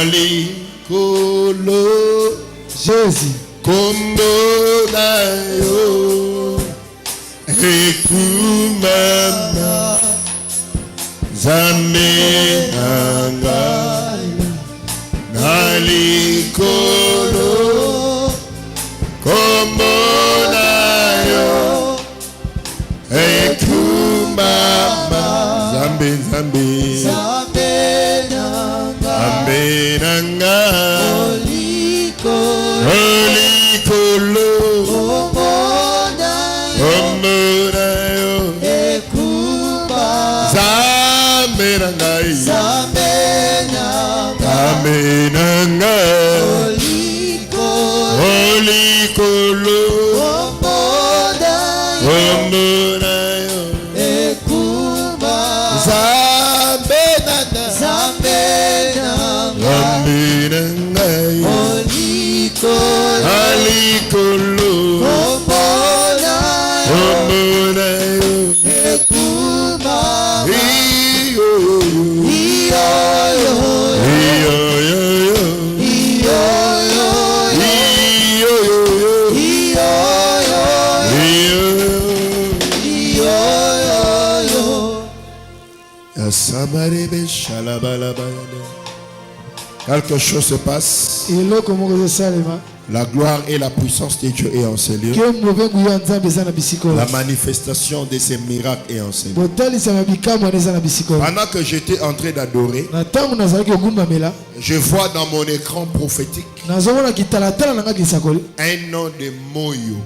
Nalikolo Jésus. Kombo na yo ekumama Zambe nanga Nalikolo Kombo na yo ekumama Zambe Zambe Zambe nanga Zambe nanga Olikolo Kombo na yo ekumama Zambe nanga Zambe nanga Zambe nanga Olikolo Kombo na yo ekumama Zambe nanga Zambe nanga Zambe nanga Alikolo Kombo na yo ekumama Iyo quelque chose se passe. La gloire et la puissance de Dieu est en ces lieux. La manifestation de ces miracles est en ces lieux. Pendant que j'étais en train d'adorer, je vois dans mon écran prophétique un nom de Moyo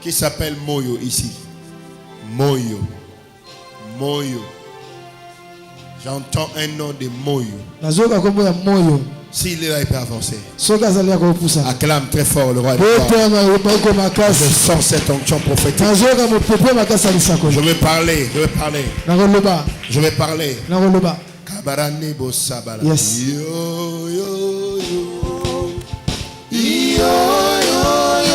qui s'appelle Moyo ici. Moyo. Moyo. J'entends un nom de Moyo. S'il est là, il peut avancer. Acclame très fort le roi de gloire. Je sens cette onction prophétique. Je vais parler. Je vais parler. Kabarane Bosabala. Yes. Yo, yo, yo. Yo, yo, yo.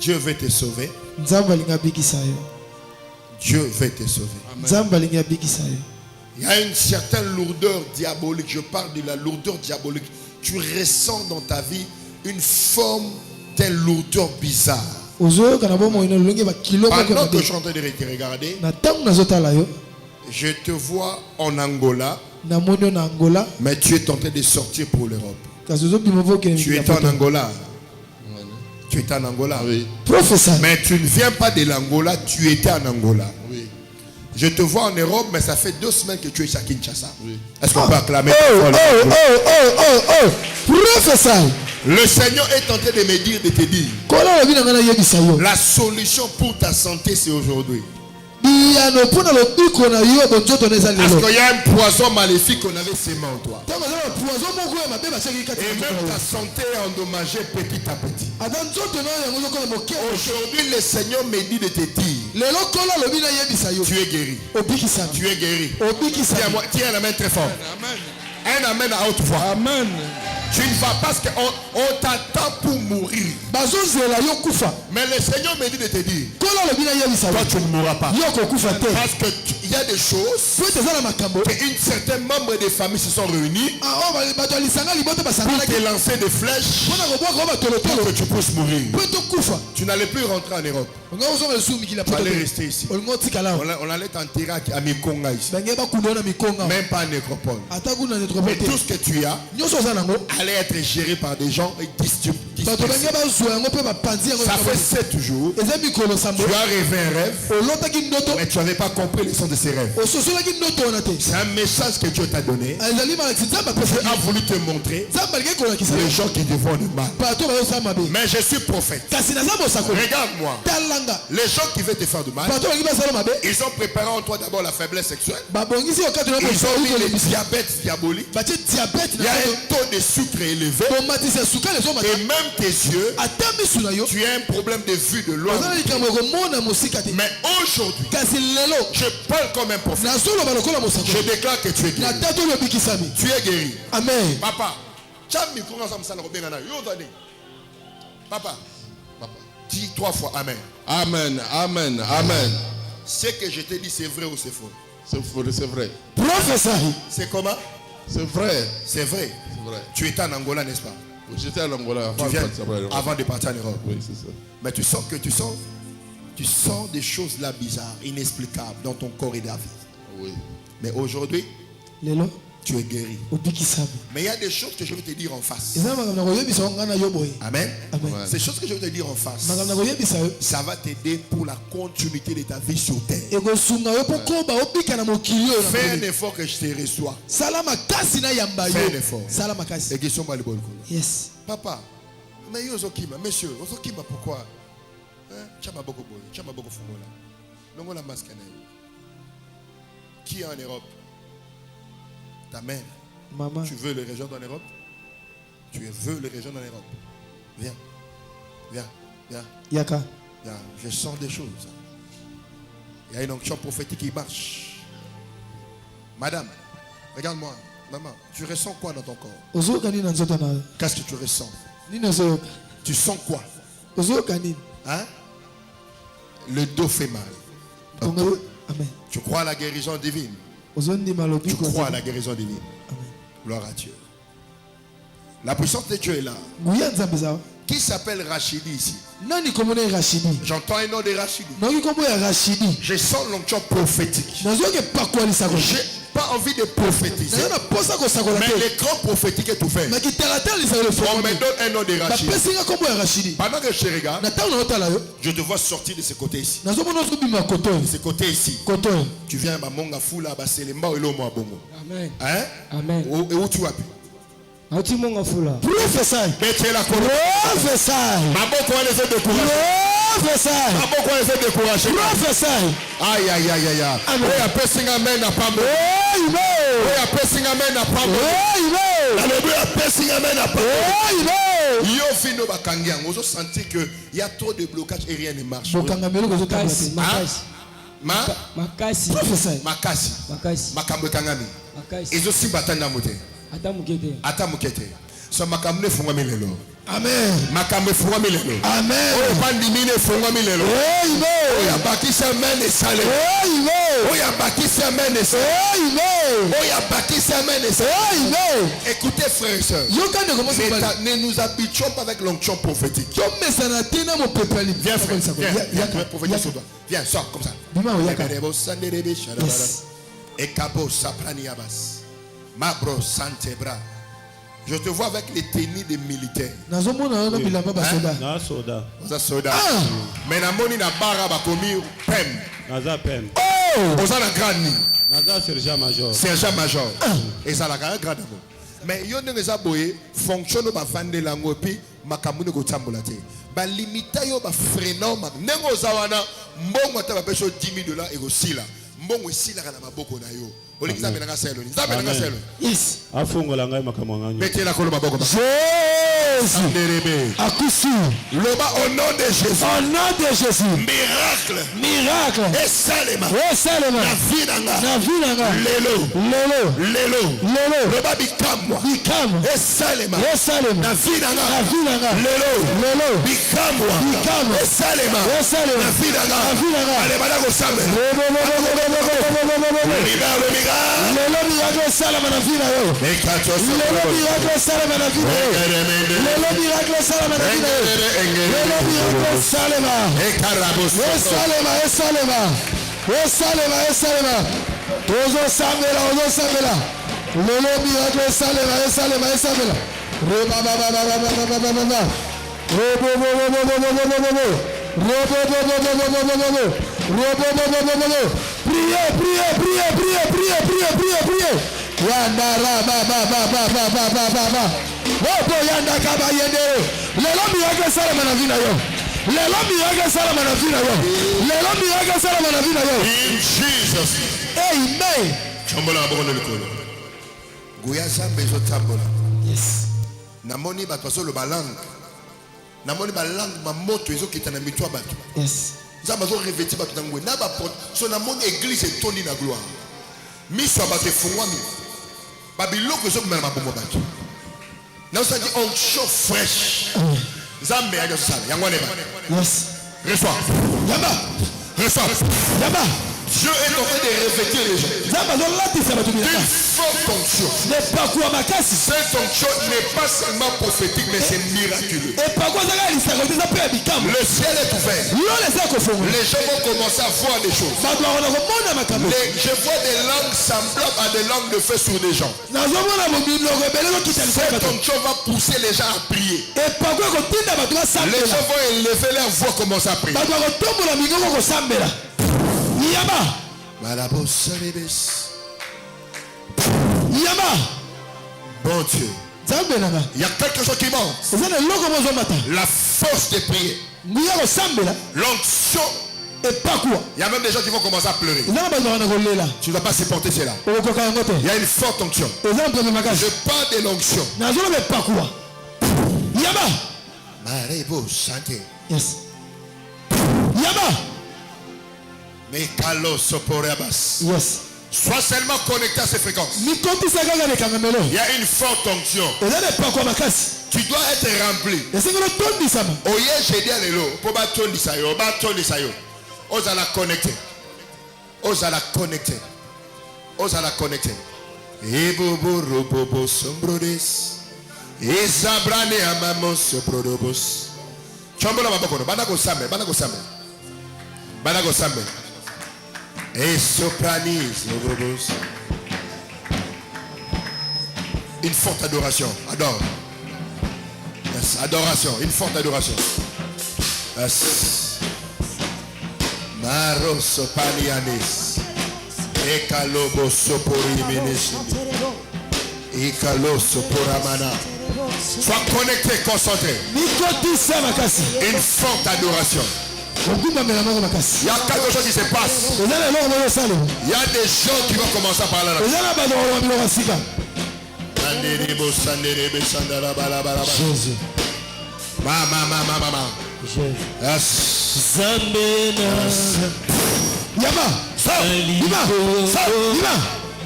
Dieu veut te sauver. Dieu veut te sauver. Il y a une certaine lourdeur diabolique. Je parle de la lourdeur diabolique. Tu ressens dans ta vie une forme d'une lourdeur bizarre. Pendant que je suis en train de te regarder, je te vois en Angola, mais tu es en train de sortir pour l'Europe. Tu es en Angola. Tu étais en Angola. Oui. Mais tu ne viens pas de l'Angola, tu étais en Angola. Oui. Je te vois en Europe, mais ça fait 2 semaines que tu es à Kinshasa. Oui. Est-ce qu'on peut acclamer? Professeur. Le Seigneur est en train de me dire, de te dire, la solution pour ta santé, c'est aujourd'hui. Parce qu'il y a un poison maléfique qu'on avait sémé en toi. Et même ta santé est endommagée petit à petit. Aujourd'hui, le Seigneur me dit de te dire, tu es guéri. Tu es guéri. Tiens la main très fort. Un amen à haute voix. Amen. Tu ne vas pas parce qu'on t'attend pour mourir. Mais le Seigneur me dit de te dire, toi tu ne mourras pas. Parce qu'il y a des choses qu'une certaine membre des familles se sont réunis pour te lancer des flèches pour que tu puisses mourir. Tu n'allais plus rentrer en Europe. Tu allais rester ici. On allait t'enterrer à Mikonga ici. Même pas en nécropole. Mais tout ce que tu as allait être géré par des gens dispersés. Ça fait 7 jours. Tu as rêvé un rêve, mais tu n'avais pas compris le sens de ces rêves. C'est un message que Dieu t'a donné. Dieu a voulu te montrer les gens qui te font du mal. Mais je suis prophète. Regarde-moi. Les gens qui veulent te faire du mal, ils ont préparé en toi d'abord la faiblesse sexuelle. Ils ont mis le diabète diabolique. Il y a un taux de sucre élevé. Et même tes yeux, tu as un problème de vue de loin. Mais aujourd'hui, je parle comme un prophète. Je déclare que tu es guéri. Tu es guéri. Amen. Papa, Papa, dis 3 fois Amen. Amen, amen, amen. Ce que je te dis, c'est vrai ou c'est faux? C'est vrai. Prophesy. C'est comment? C'est vrai. C'est vrai. C'est vrai. Tu étais en Angola, n'est-ce pas? J'étais en Angola avant de partir en Europe. Oui, c'est ça. Mais tu sens des choses là bizarres, inexplicables dans ton corps et dans ta vie. Oui. Mais aujourd'hui, tu es guéri. Mais il y a des choses que je vais te dire en face. Amen. Ces choses que je vais te dire en face, ça va t'aider pour la continuité de ta vie sur terre. Fais un effort que je te reçois. Fais un effort. Yes. Papa, mais monsieur, pourquoi? Qui est en Europe? Ta mère. Maman. Tu veux les rejoindre en Europe? Tu veux les rejoindre en Europe? Viens. Yaka. Viens. Je sens des choses. Il y a une onction prophétique qui marche. Madame, regarde-moi. Maman, tu ressens quoi dans ton corps? Qu'est-ce que tu ressens? Tu sens quoi? Hein? Le dos fait mal. Amen. Tu crois à la guérison divine? Tu crois à la guérison divine? Amen. Gloire à Dieu. La puissance de Dieu est là. Qui s'appelle Rachidi ici? J'entends un nom de Rachidi. Je sens l'onction prophétique. J'ai pas envie de prophétiser. Mais l'écran prophétique est tout fait. On me donne un nom de Rachidi. Pendant que je te regarde, je te vois sortir de ce côté ici. De ce côté ici. Tu viens à Monga Fula, Baselemba et Lomo Abongo. Amen. Hein? Amen. Et où tu as pu? Prophesy. Mettez la colonne. Prophesy. Maboko a les découragés. Prophesy. Maboko a les découragés. Prophesy. Aïe, aïe, aïe, aïe. Amen. Oui, après Singamen n'a pas mort. Amen. Oui, après Singamen n'a pas mort. Amen. Après Singamen n'a pas mort. Amen. Yo fino bakangiang. On senti qu'il y a trop de blocage et rien ne marche. Makasi. Prophesy. Makasi. Makambo tangami. Ils aussi batanda moté. Ata mukete. So makamne fungami lelo. Amen. Makamne fungami lelo. Amen. O pandimine fungami lelo. Amen. O ya bakisa mene sale. Amen. O ya bakisa mene sale. Amen. O ya bakisa mene sale. Amen. Écoutez frères et sœurs. Ne nous habituons pas avec l'onction prophétique. Viens frère. Viens prophétiser sur toi. Viens, sors comme ça. Yes. Et Kabo Saprani Abbas. Mabro Santebra. Je te vois avec les tenues des militaires. Soda. Mais na moni na bara bakomi pem. Pem. Oh! Oza na grande. Sergent major. Et ça la grande. Mais yo ne les a boyé fonctionne ba vande lango puis makamune ko tambola te. Ba limita yo ba freno ma. Nengo zawana mbongo ta ba peso $10,000 et aussi là. Mbongo sila kana maboko na yo. Olingizabe nanga selo. Nzabe nanga selo. Yes. Afungola ngai makamwa nganya. Mettez la colonne maboko. Jésus. Akusu. Loba au nom de Jésus. Au nom de Jésus. Miracle. Miracle. Et salema. Na vinanga. Lelo. Loba bikamwa. Et salema. Na vinanga. Lelo. Bikamwa. Et salema. Na vinanga. Ale bana ko sambe. Lelo miracle salama na vina yo. Lelo miracle salama na vina yo. Lelo miracle salama na vina yo. Lelo miracle salama. Salema. Ozo sambela. Lelo miracle salema. Reba. Priez. Yanda yanda kaba yende. Lelo miracle sala manavina yo. Lelo miracle sala manavina yo. Lelo miracle sala manavina yo. In Jesus. Amen. Chambola abono lekolo. Goya zambe zo tambola. Yes. Namoni bato so le balang. Namoni balang ma moto ezo kitana mitwa bato. Yes. Zamba zo revêti bato ngwe na ba porte. So namoni église etondi na gloire. Miso bato fungwami. Babiloko zo kumela mabombo bato. Now ça dit onction fresh. Zambe ya sala. Yango neba. Yes. Reçois. Yaba. Reçois. Yaba. Dieu est en train de revêtir les gens. Une forte onction. Cette onction n'est pas seulement prophétique, mais c'est miraculeux. Le ciel est ouvert. Les gens vont commencer à voir des choses. Je vois des langues semblables à des langues de feu sur des gens. Cette onction va pousser les gens à prier. Les gens vont élever leur voix, commencer à prier. Yama. Bon Dieu. Il y a quelque chose qui manque. La force de prier. L'onction. Il y a même des gens qui vont commencer à pleurer. Tu ne dois pas supporter cela. Il y a une forte onction. Je parle de l'onction. Yama. Yes. Yama. Yes. Sois seulement connecté à ces fréquences. Il y a une forte onction. Tu dois être rempli. Oye, j'ai dit à l'élo. Pour battre l'Isaïo. Ose à la connecter. Ose à la connecter. Ose à la connecter. Ebobo robobo sombrodes. Ezabrane amamo soprodobos. Chambola mabokono. Banako sambe. Et sopranis. Une forte adoration. Adore. Yes. Adoration. Une forte adoration. Yes. Maro sopanianis. Ekalobo sopori minis. Ekalo soporamana. Sois connecté, concentré. Une forte adoration. Il y a quelque chose qui se passe. Il y a des gens qui vont commencer à parler là. Jésus. Mama. Yes.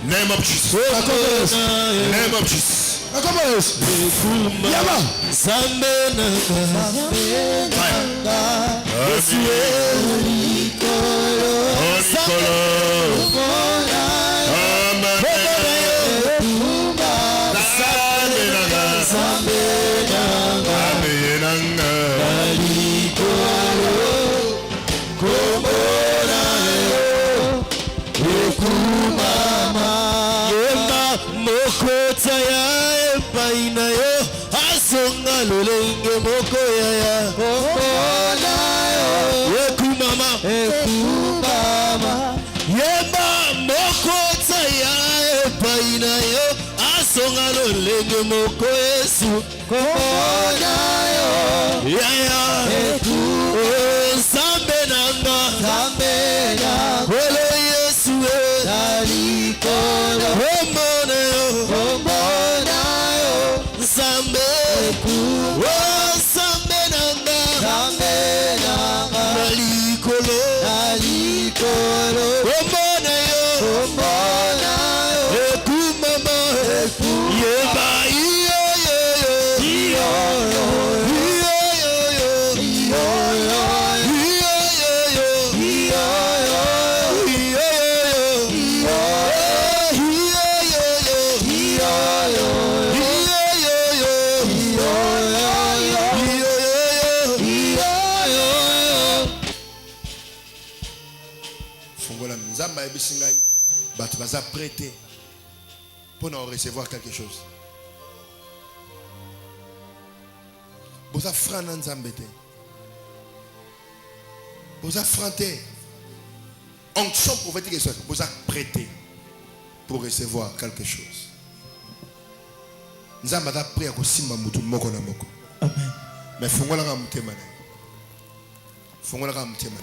Name of Jesus. Name of Jesus. Yama. Lolenge moko ya kokona yo ekumama yeba moko tsaya epaina yo asonga lolenge moko Yesu kokona yo ya eku sambe nanga kwele Yesu dalikolo omone yo sambe oh sambe nanga nalikolo omona yo ekumama yeba tu vas apprêter pour en recevoir quelque chose. Vous avez franc dans Zambété. Vous avez franté. Onction prophétique, vous avez prêté pour recevoir quelque chose. Nous avons prié à Simba Moutou Moko na Moko. Amen. Mais Fongola Ramtemane. Fongola Ramtemane.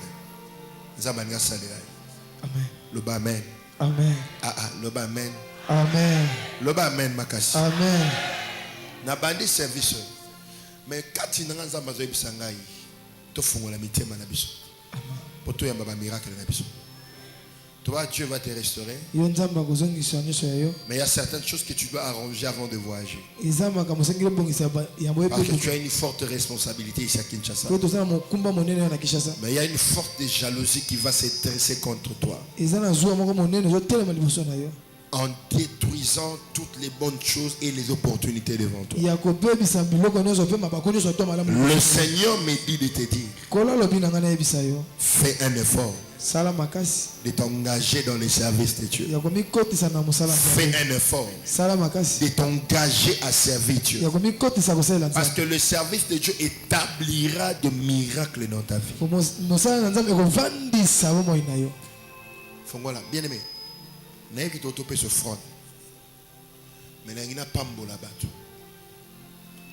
Nous avons salé. Amen. Le bas amen. Amen. Le bas amen. Amen. Le bas amen makasi. Amen. Na bandi service. Mais quand tu n'as pas besoin de sangai, tu fongola mitema na biso. Pour toi, il y a un miracle na biso. Toi, Dieu va te restaurer. Mais il y a certaines choses que tu dois arranger avant de voyager. Parce que tu as une forte responsabilité ici à Kinshasa. Mais il y a une forte jalousie qui va se dresser contre toi. En détruisant toutes les bonnes choses et les opportunités devant toi. Le Seigneur me dit de te dire, fais un effort de t'engager dans les services de Dieu. Fais un effort de t'engager à servir Dieu. Parce que le service de Dieu établira de miracles dans ta vie. Fongola, bien aimé. N'a qui t'auto ce front. Mais il n'y a pas de là-bas.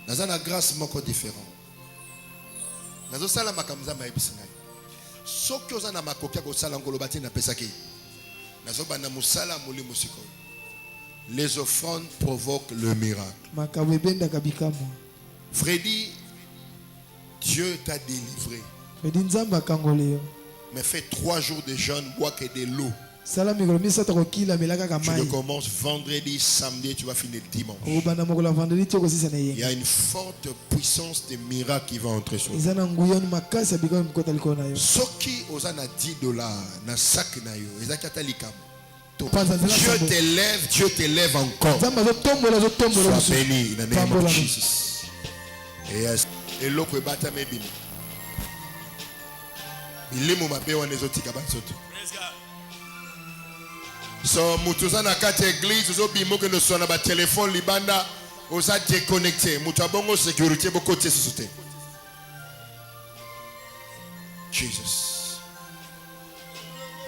Dans une grâce moko différent. Dans un salam makamza maïbisinga. Soki ozana makokia ko sala ngolo bati na pesaki. Nazo bana musala muli musiko. Les offrandes provoquent le miracle. Freddy, Dieu t'a délivré. Mais fais 3 jours de jeûne, bois que de l'eau. Tu commences vendredi, samedi, tu vas finir dimanche. Il y a une forte puissance de miracle qui va entrer sur toi. Ce qui aux $10 na sac na yo, Dieu t'élève encore. Sois béni in the name of Jesus. Yes. Et l'autre bata mebini. Il est mon mabé ou les autres kabansoto. So mutuza na kati église zo bimo que no sona ba téléphone libanda oza déconnecté mutu abongo sécurité boko te société. Jesus.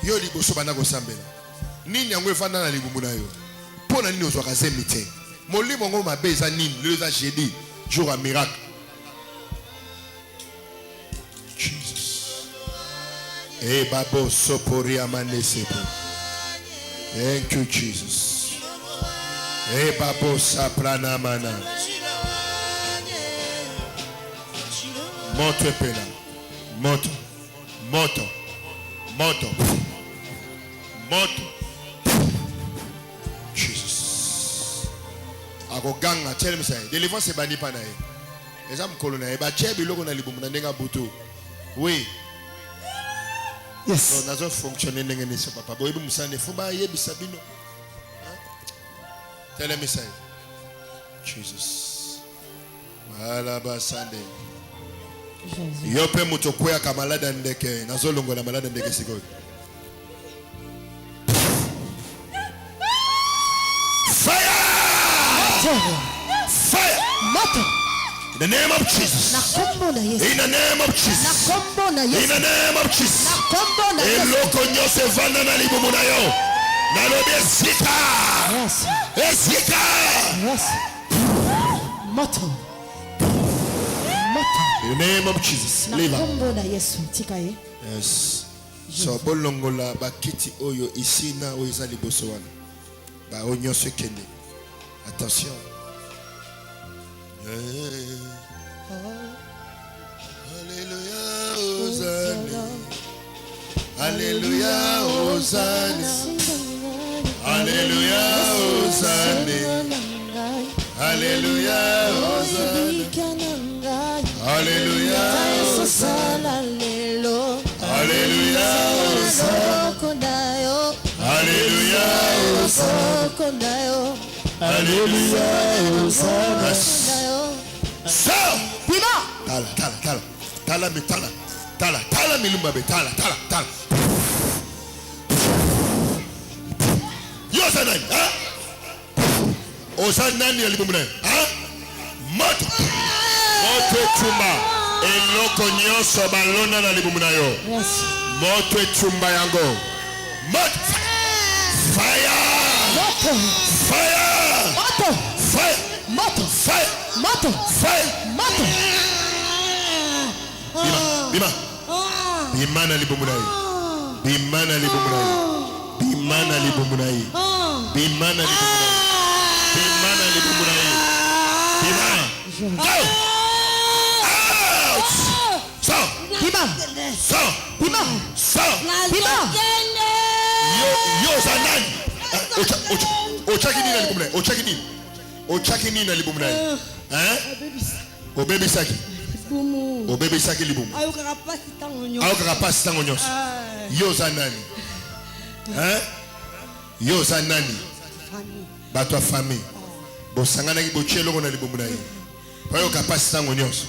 Yo liboso bana ko sambela. Nini yango efanda na libumu na yo. Pona nini ozwa kazemite. Molimo ngo mabeza nini le za jeudi jour à miracle. Jesus. Eh babo sopori amanesepo. Thank you, Jesus. Hey, Babo Saprana Mana. Moto pela. Moto. Moto. Moto. Moto. Jesus. Agoganga, tell me say, délivrance c'est bani pana e. Ezam kolona e ba chebi loko na libumu na ndenga butu. Oui. Yes. Non, nazo fonctionner n'engene ce papa. Boyebi musane fuba yebi sabino. Tell me say. Jesus. Malaba Sunday. Yope mutokwea kamalada ndeke. Nazo longo na malada ndeke siko. Fire! Fire! Moto. In the name of Jesus. In the name of Jesus. In the name of Jesus. Eloko nyose vanda na libumu na yo. Nalobi esika. Yes. Esika. Yes. Moto. Moto. In the name of Jesus. Live. Yes. So bolongola bakiti oyo isina oiza liboso wana. Ba onyose kende. Attention. Alléluia, Hosanna. Alléluia, Hosanna. Alléluia, Hosanna. Alléluia, Hosanna. Alléluia, Hosanna. Alléluia, Hosanna. Alléluia, Hosanna. Alléluia, Hosanna. So, tala milumba be tala. Hosanna, hein? Hosanna ni alibumu na, hein? Moto chumba eloko nyonso balona na libumu na yo. Moto chumba yango. Moto fire. Moto. Fire. Moto. Fire. Moto. Fire. Moto. Fire. Moto. Bima. Bima na libumu na yo. Bima na libumu na yo. Bima na libumu na yo. Bima na libumu na yo. Bima na libumu na yo. Bima. Go. Out. So. Bima. So. Bima. So. Bima. Yo zanan. Ochaki nini na libumu na yo? Ochaki nini? Ochaki nini na libumu na yo? Obebe saki. Obebe saki libumu. Ayokaka pasi tango nyonso. Yo zanani. Yo zanani. Bato a famille. Bo sangana ki bochelo ko na libumu na yo. Payo kapasi tango nyonso.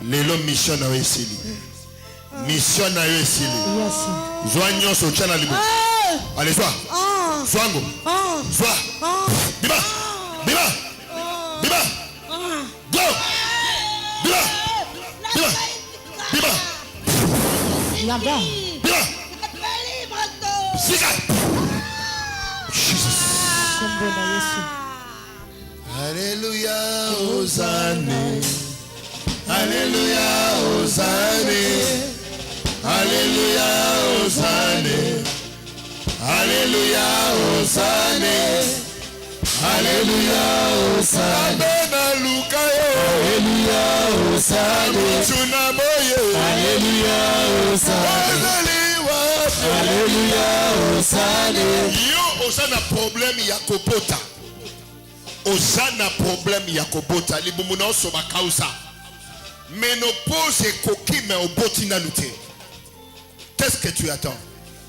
Lelo mission na esili. Mission na yo esili. Zwa nyonso chana libumu. Allez zwa. Zwango. Zwa. Biba. Biba. Biba. Go. Biba. Biba. Biba. Là-bas. Biba. Sika. Jesus. Alléluia, Hosanna. Alléluia, Hosanna. Alléluia, Hosanna. Alléluia, Hosanna. Alléluia, Hosanna. Alléluia, Hosanna. Alléluia, Hosanna. Alléluia, Hosanna. Yo, Hosanna problème ya kopota. Hosanna problème ya kopota. Libumu na oso bakausa. Ménopause koki mais oboti na lutte. Qu'est-ce que tu attends?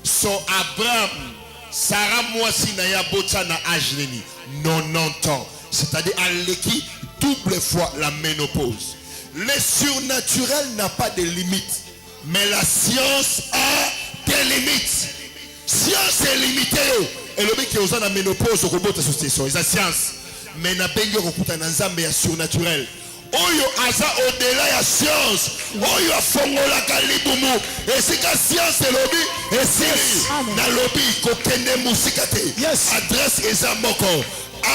So Abraham, Sarah moisi na ya bota na âge nini 90 ans. C'est-à-dire aleki double fois la ménopause. Le surnaturel n'a pas de limite, mais la science a des limites. Science est limitée. Et le mec qui est aux la ménopause au robot c'est la science. Mais na bengi okuta na nzambe ya surnaturel. Oyo aza au-delà ya science. Oyo afongola kalibumu. Et si ka science est lobby, et si na lobby kokende musikate. Yes. Adresse ezamoko.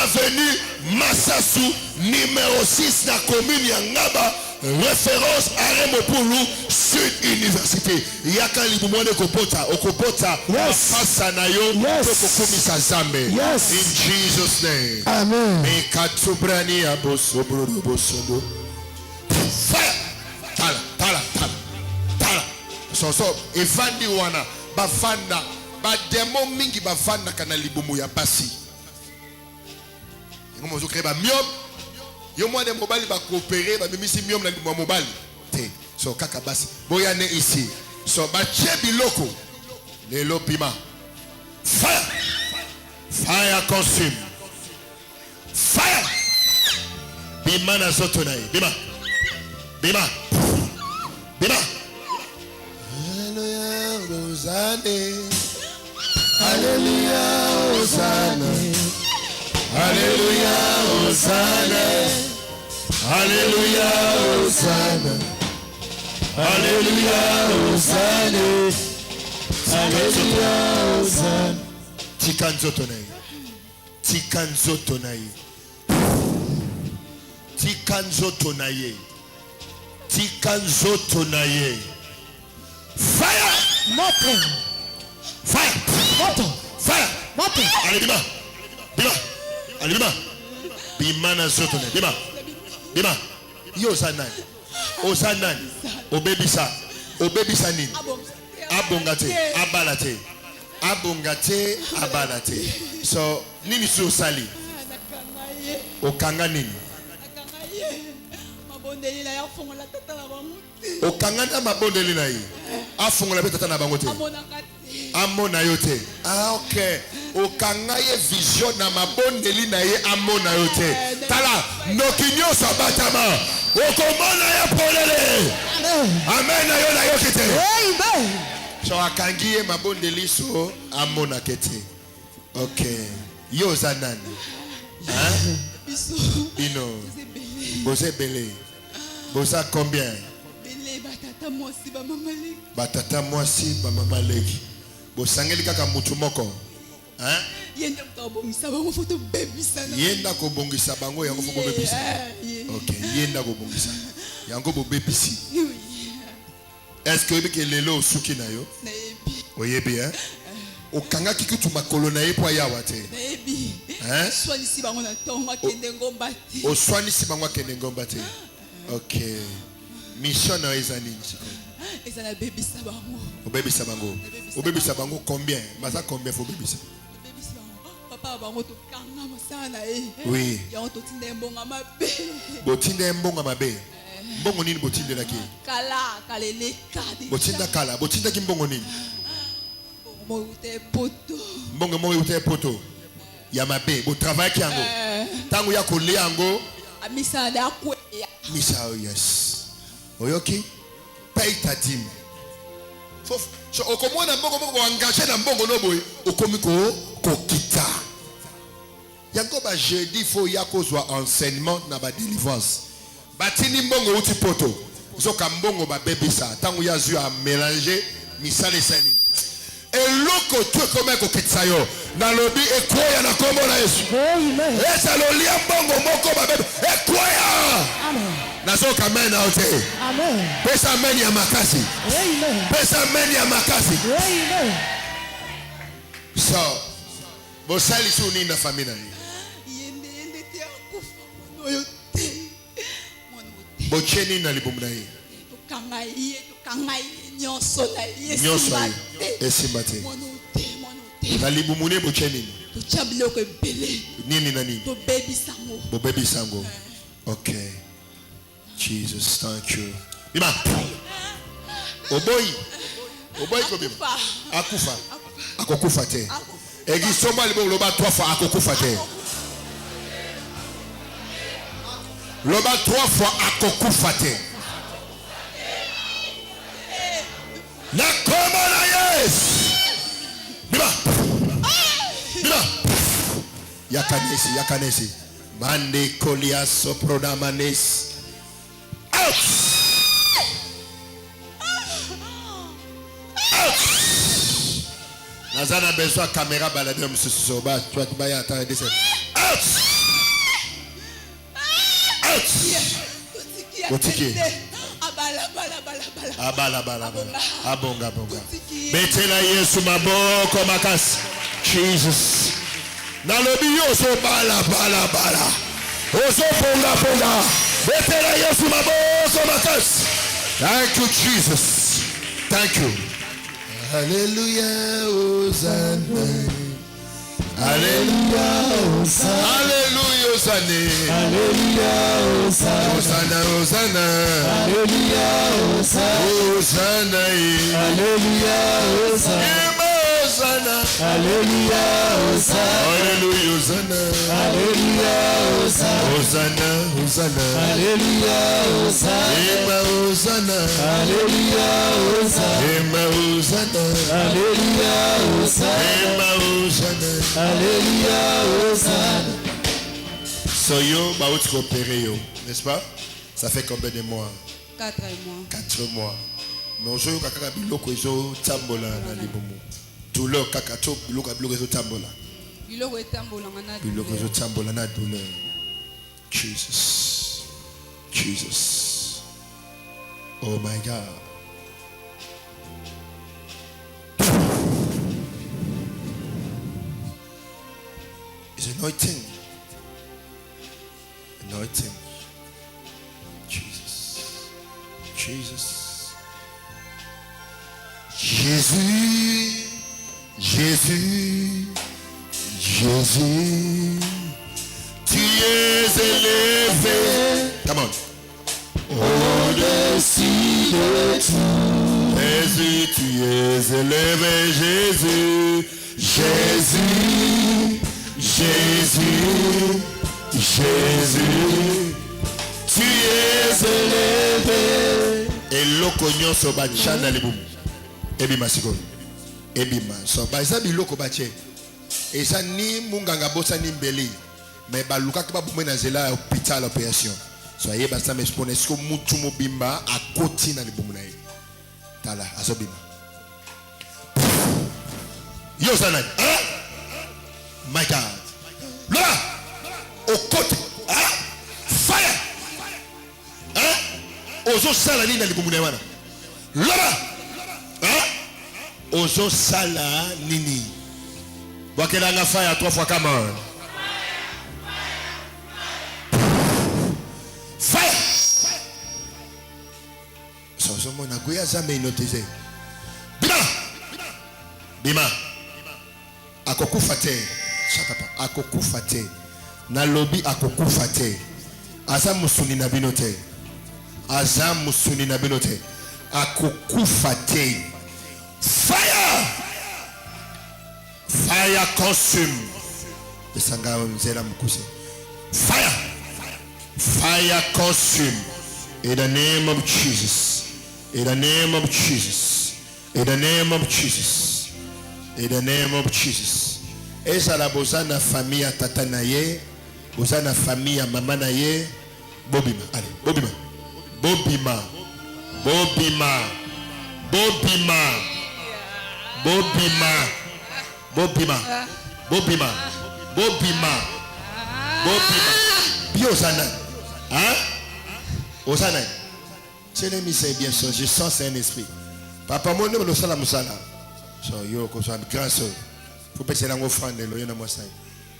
Avenue Massassou, numéro 6 na commune ya Ngaba. Référence à Remopoulou, Sud Université. Yaka libumu de kopota. Okopota. Yes. Fasanayo. Yes. Tokokomisa zambe. Yes. In Jesus' name. Amen. Mekatsubrani abosobro bosodo. Fire. Tala, tala, tala. Tala. So evandi wana bafanda ba demo mingi bafanda kana libumu ya basi. Ngomo zo kreba miom. Yo moi de mobali ba coopérer ba mimisi miom na libumu mobali. Te. So kaka basi. Boyane ici. So ba chebiloko. Lelo pima. Fire. Fire consume. Fire. Bima na zoto na ye. Bima. Bima. Bima. Alléluia, Hosanna. Alléluia, Hosanna. Alléluia, Hosanna. Alléluia, Hosanna. Alléluia, Hosanna. Alléluia, Hosanna. Tikanzoto na ye. Tikanzoto na ye. Tikanzoto na ye. Tikanzoto na ye. Fire! Moto. Fire! Moto. Fire! Moto. Allez, bima! Bima! Allez, bima! Bima na zoto na ye. Bima! Bima! Yo zanani. O zanani. Obebisa. Obebisa nini? Abongate. Abalate. Abongate. Abalate. So, nini si osali? Okanga nini? Okanga mabondeli na ye. Afongola tata na bango te. Amona yo te. Ah ok. Okanga ye vision na mabondeli na ye amona yo te. Tala nokinyo sabatama. Okomona ya polele. Amen na yo na yo kete. Amen. So akangi ye mabondeli so amona kete. Ok. Yo zanani. Hein? Ino. Bose bele. Bosa combien? Batata mwasi ba mama leki. Bosangeli kaka mutu moko. Hein? Yenda ko bongisa bango yango foko bebisa. OK, yenda ko bongisa. Yango bo bebisi. Est-ce que que lelo suki na yo? Oyebi hein? Okanga kikitu makolo na ye po yawa te. Hein? Oswanisi bango kende ngomba te. OK. Mission na ezani. Ezana bebisa bango. Obebisa bango. Obebisa bango combien? Baza combien faut bebisa? Papa bango to kanga masana oui. Ya to tinde mbonga mabe. Botinda mbonga mabe. Mbongo nini botinda laki? Kala kalele kadi. Botinda kala, botinda ki mbongo nini? Mbongo ute poto. Mbongo mo ute poto. Ya mabe, bo travail ki yango. Tango ya kole yango. Amisa da kwe. Misa yes. Oyoki? Paye ta dîme. Sauf so okomona mbongo moko engagé na mbongo no boy, okomiko kokita. Yango ba jeudi faut yakozwa enseignement na ba délivrance. Batini mbongo uti poto. Zoka mbongo ba bebisa, tango ya zu a mélanger misale sani. Eloko tu comme kokitsa yo. Na lobi ekoya na kombo na Yesu. Amen. Esa lo lia mbongo moko ba bebe. Ekoya. Amen. Nazoka amen aote. Amen. Pesa amen ya makasi. Amen. Pesa amen ya makasi. Amen. So, bosali su ni na familia hii. Yende tia kufa moyo te. Bocheni na libumna hii. Tukangai nyoso na Yesu. Nyoso esimate. Na libumune bocheni. Tuchabile ko bele. Nini na nini? To baby sango. Bo baby sango. Okay. Jesus, thank you. Bima. Oboy ko bima. Akufa. Akokufa te. Egi soma libo loba 3 fois akokufa te. Loba 3 fois akokufa te. Na koma na yes. Bima. Bima. Yakanesi. Mande kolia soproda manes. Out! Nazana besoin caméra balader monsieur Soba, tu vas te bailler attendre de ça. Out! Otiki. Abala. Abonga. Betela Yesu maboko makasi. Jesus. Na lobi yo so bala. Oso ponga. Betela Yesu maboko makasi. Thank you Jesus. Thank you. Hallelujah, Hosanna. Hallelujah, Hosanna. Hallelujah, Hosanna. Hallelujah, Hosanna. Hallelujah, Hosanna. Hallelujah, Hosanna. Hosanna. Hallelujah, Hosanna. Hallelujah, Hosanna. Hallelujah, Hosanna. Hosanna. Hallelujah, Hosanna. Hosanna. Hallelujah, Hosanna. Hallelujah, Hosanna. Hallelujah, Hosanna. Soyo baouti coopéré yo, n'est-ce pas? Ça fait combien de mois? 4 mois. 4 mois. Mais aujourd'hui kaka biloko ezo tambola na libumu. Douleur kaka to biloko ezo tambola. Biloko ezo tambola na douleur. Jesus. Oh my God. It's anointing. Jesus. Jésus, tu es élevé. Come on. Au-dessus de tout. Jésus, tu es élevé. Jésus, tu es élevé. Et loko nyonso bachana libumu. Ebima siko. Ebima. So baisa biloko bache. Esa ni munganga bosa ni mbeli. Mais baluka kiba bumwe na zela hôpital opération. Soyez basa mais pour est-ce que mutu mobimba à côté na libumu na ye. Tala azobima. Yo sana. My God. Là au côté. Fire. Ozo sala ni na libumu na wana. Là. Ozo sala nini. Wakelanga fire 3 fois come on. Fire. So mona goya zame inoteze. Bima. Akokufa te. Shakapa. Akokufa te. Na lobby akokufa te. Aza musuni na binote. Aza musuni na binote. Akokufa te. Fire. Fire consume. Besanga mzela mkuse. Fire. Fire consume. In the name of Jesus. In the name of Jesus. In the name of Jesus. In the name of Jesus. Esa la bozana famille tata na ye, bozana famille mama na ye, bobima. Allez, bobima. Bobima. Bobima. Bobima. Bobima. Bobima. Bobima. Bobima. Bobima. Biosana. Hein? Osana. C'est l'émission bien sûr. Je sens c'est un esprit. Papa mon nom le sala musala. So yo ko so grand so. Faut pas la offrande lo yena mo sai.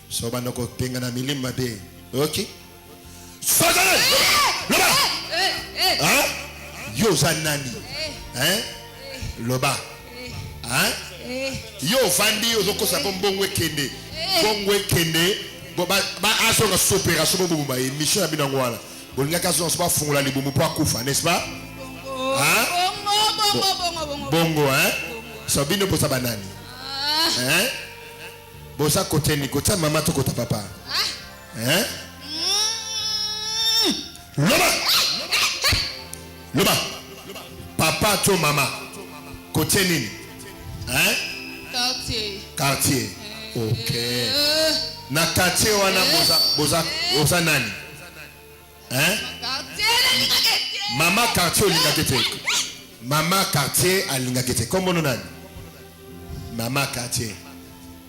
So bana ko penga na milima be. OK? Sogale. Loba. Hein? Yo zanani. Hein? Loba. Hein? Yo fandi ozoko sa bombongwe kende. Bongwe kende. Ba aso na opération bomba émission abina ngwala. Bolinga kaso so ba fungula libumu po akufa, n'est-ce pas? Hein? Bongo, hein? So bino posa banani. Hein? Bosa côté ni côté maman to côté papa. Hein? Loba. Loba. Papa to maman. Côté ni. Hein? Quartier. OK. Na quartier wana boza nani? Hein? Maman quartier olingakete. Maman quartier alingakete. Comment on a? Maman quartier.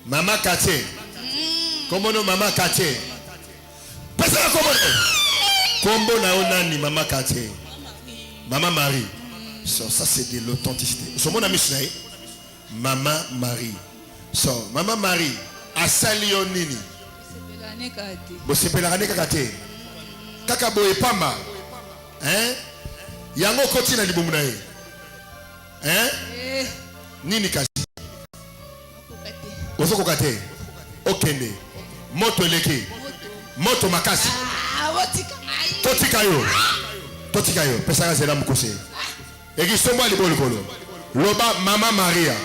Maman quartier. Comment on maman quartier? Personne comment on a ni maman quartier. Maman Marie. Ça c'est de l'authenticité. So mon ami Snaï. Maman Marie. So maman Marie. Asali nini. Bo sepelane kakate. Kaka boye pamba. Hein? Yango koti na libumu na ye. Hein? Nini kasi? Ozoko kate. Okende. Moto leke. Moto makasi. Totika yo. Totika yo. Pesaka zela mukose. Egi somba libolo kolo. Loba mama Maria.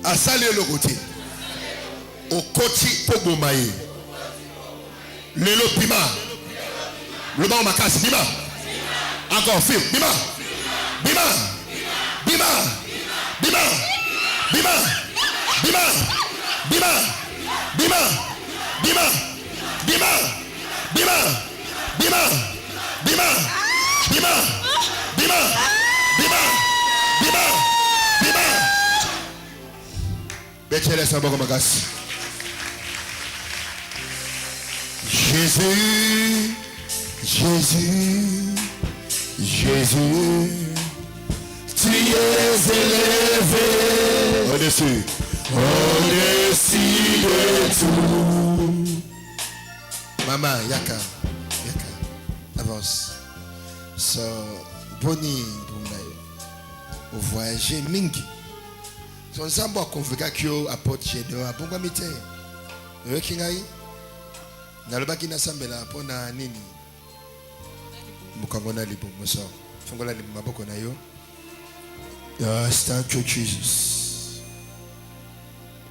Asali le koti. Okoti pogomaye. Lelo pima. Le bas ma casse, bima. Encore, fil, bima. Bima. Bima. Bima. Bima. Bima. Bima. Bima. Bima. Bima. Bima. Bima. Bima. Bima. Bima. Bima. Bima. Bima. Betchelé sa boca ma casse. Jésus. Jésus, Jésus, tu es élevé au-dessus de tout. Maman, yaka, avance. So, boni, au voyager mingi. Son sambo convoqué que apporte chez nous à bon mité. Le kingai, nalobaki na sambela pona nini. Mukangona libumu muso. Fungola libumu maboko na yo. Yes, thank you, Jesus.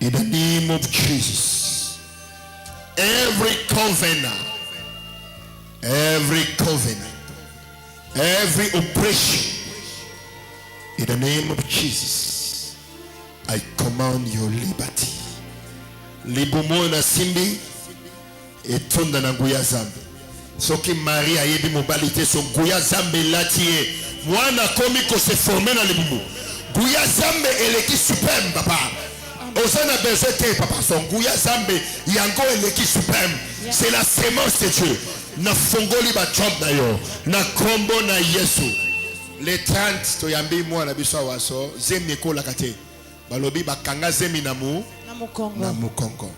In the name of Jesus. Every covenant, every oppression, in the name of Jesus, I command your liberty. Libumu na simbi, etunda na nguya zambi. Soki Marie ayebi mobilité so guya zambe latie. Mwana komi ko se former na libumu. Guya zambe eleki suprême papa. Osana bezete papa son guya zambe yango eleki suprême. C'est la sémence de Dieu. Na fongoli ba job na yo. Na kombo na Yesu. Les 30 to yambi mwana biso waso zemi ko lakate. Balobi bakanga zemi na mukongo.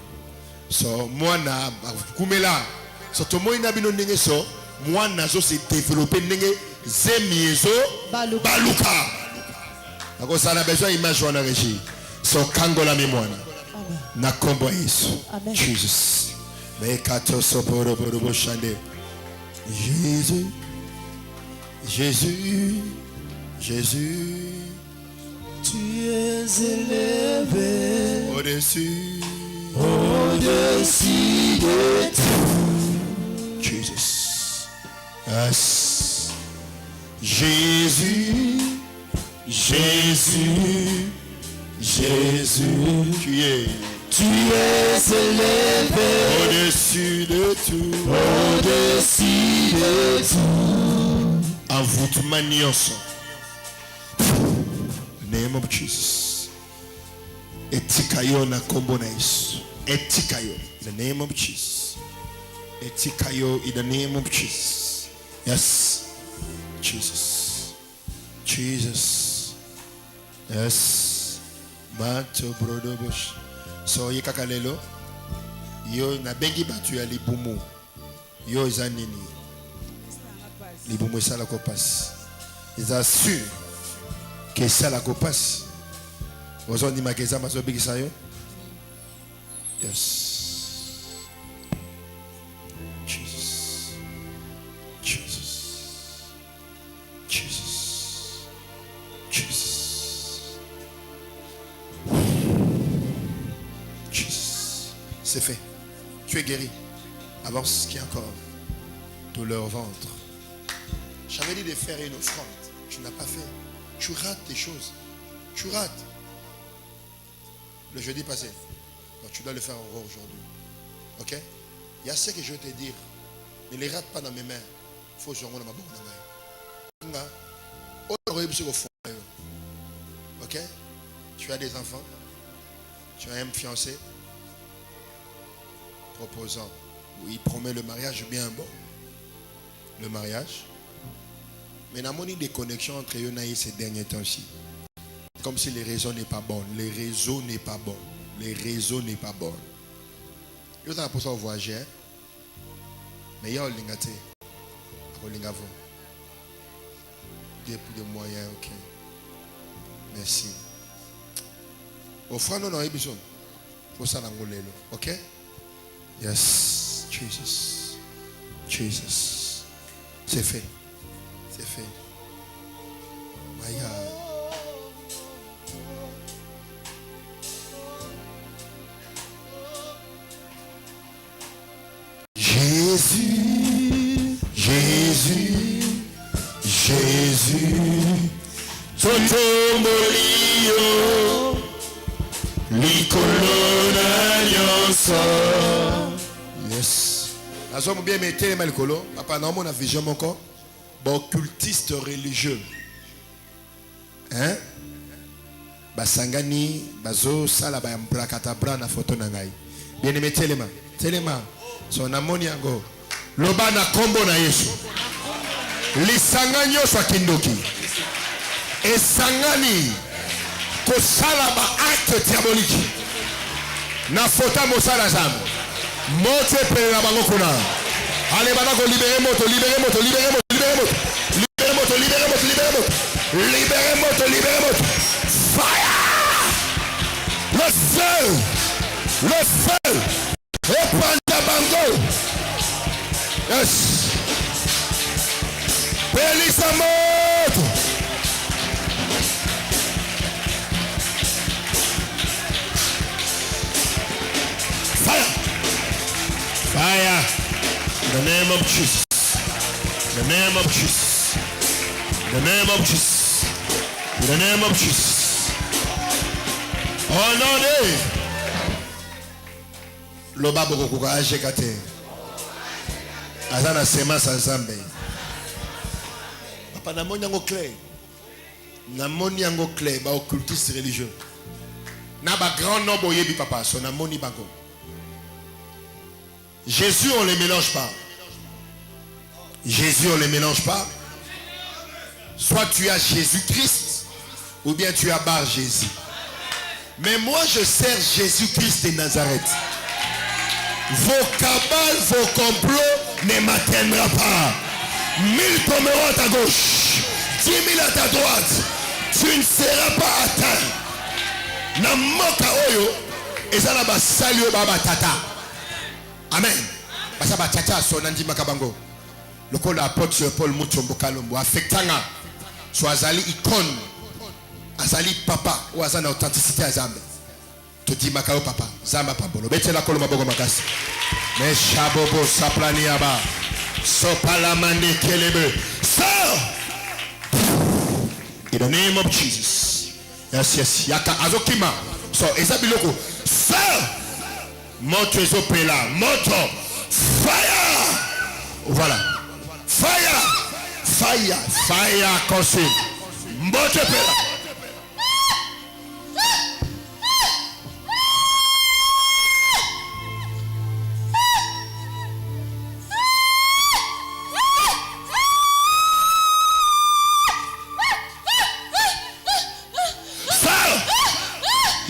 So mwana kumela. So tomo ina bino ndenge so mwana zo se développer ndenge zemi ezo baluka. Ako sana besoin image wana régie. So kangola mi mwana. Na kombo Yesu. Jesus. Mekato soporo borobo shande. Jésus. Jésus. Jésus. Tu es élevé Au-dessus de tout. Jesus. Yes. Jésus. Jésus. Jésus. Tu es élevé Au-dessus de tout. au-dessus de tout. Envoûtement nyonso. Name of Jesus. Etikayo na kombo na Yesu. Etikayo. In the name of Jesus. Etikayo in the name of Jesus. Yes. Jesus. Jesus. Yes. Mato brodo bush. So ye kakalelo. Yo na bengi batu ya libumu. Yo izanini. Libumu isala ko passe. Ils assurent que ça la copasse. Vous avez dit ma question, ma soeur Bigisayo. Yes. Jesus. Jesus. Jesus. Jesus. Jesus. C'est fait. Tu es guéri. Avance, qui est encore douleur au ventre. J'avais dit de faire une offrande. Tu n'as pas fait. Tu rates des choses. Tu rates. Le jeudi passé. Donc tu dois le faire encore aujourd'hui. Ok? Il y a ce que je vais te dire. Ne les rate pas dans mes mains. Il faut que je rentre dans ma bouche. Ok? Tu as des enfants. Tu as un fiancé. Proposant. Oui, il promet le mariage bien bon. Le mariage. Mais il y a des connexions entre eux ces derniers temps-ci. Comme si les réseaux n'est pas bon. Les réseaux n'est pas bon. Les réseaux n'est pas bon. Il y a pour ça voyager. Mais il y a un lingate. Un lingavo. Des moyens, ok. Merci. Au frère, non, non, il faut ça l'angolelo. Ok? Yes. Jesus. Jesus. C'est fait. C'est fait. Maya. Jésus, Jésus, Jésus. Totombolio, likolona nyonso. Yes. Nazo bien mettre les malcolo. Papa, non, mon vision mon corps. Occultiste religieux. Hein? Basangani, bazo sala ba mplakata brana photo na ngai. Bien aimé telema. Telema. Son amoni yango. Loba na kombo na Yesu. Lisangani oswa kindoki. Esangani ko sala ba acte diabolique. Na photo mosala zambo. Moto pele na bango kuna. Allez, maintenant, libérez moto, libérez moto, libérez moto, libérez moto. Libérez moto, libérez moto, libérez moto. Libérez moto, libérez moto. Fire! Le feu! Le feu! Et Pantabango! Yes! Belisa moto! Fire! Fire! In the name of Jesus. In the name of Jesus. In the name of Jesus. In the name of Jesus. Oh non, le babo courage kate. Azana semence ensemble. Papa na moni yango clair. Na moni yango clair ba occultiste religieux. Na ba grand nombre oyebi papa so na moni bango. Jésus on les mélange pas. Jésus on les mélange pas. Soit tu as Jésus-Christ ou bien tu as Bar Jésus. Mais moi je sers Jésus-Christ de Nazareth. Vos cabales, vos complots ne m'atteindront pas. 1000 tomberont à ta gauche, 10 000 à ta droite. Tu ne seras pas atteint. Na moka oyo ezala basalio baba tata. Amen. Basa ba tata so nandi makabango. Lokola apôtre Paul Mutombo Kalombo affectanga. So azali icône. Azali papa ou azana authenticité à Zambe. Tu dis makao papa, Zamba pabolo. Bete la koloma bogo makasi. Mais shabobo saplani aba. Sopalamande kelebe. Sir! In the name of Jesus. Yes, yes. Yaka azokima. So ezabiloko. Sir! Moto ezopela. Moto. Fire! Voilà. Fire! Fire! Fire consume. Moto pela.